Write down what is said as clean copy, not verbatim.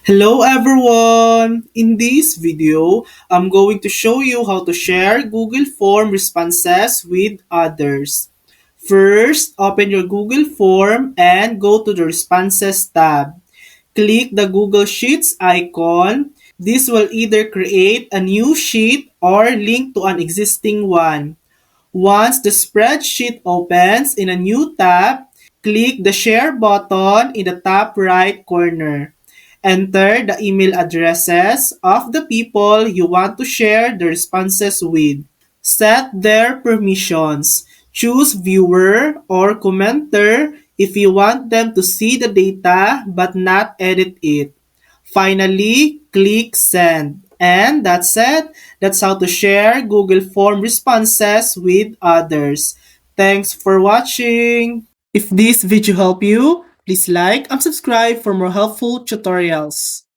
Hello everyone! In this video, I'm going to show you how to share Google Form responses with others. First, open your Google Form and go to the Responses tab. Click the Google Sheets icon. This will either create a new sheet or link to an existing one. Once the spreadsheet opens in a new tab, click the Share button in the top right corner. Enter the email addresses of the people you want to share the responses with. Set their permissions. Choose viewer or commenter if you want them to see the data but not edit it. Finally, click send. And that's it. That's how to share Google Form responses with others. Thanks for watching. If this video helped you, please like and subscribe for more helpful tutorials.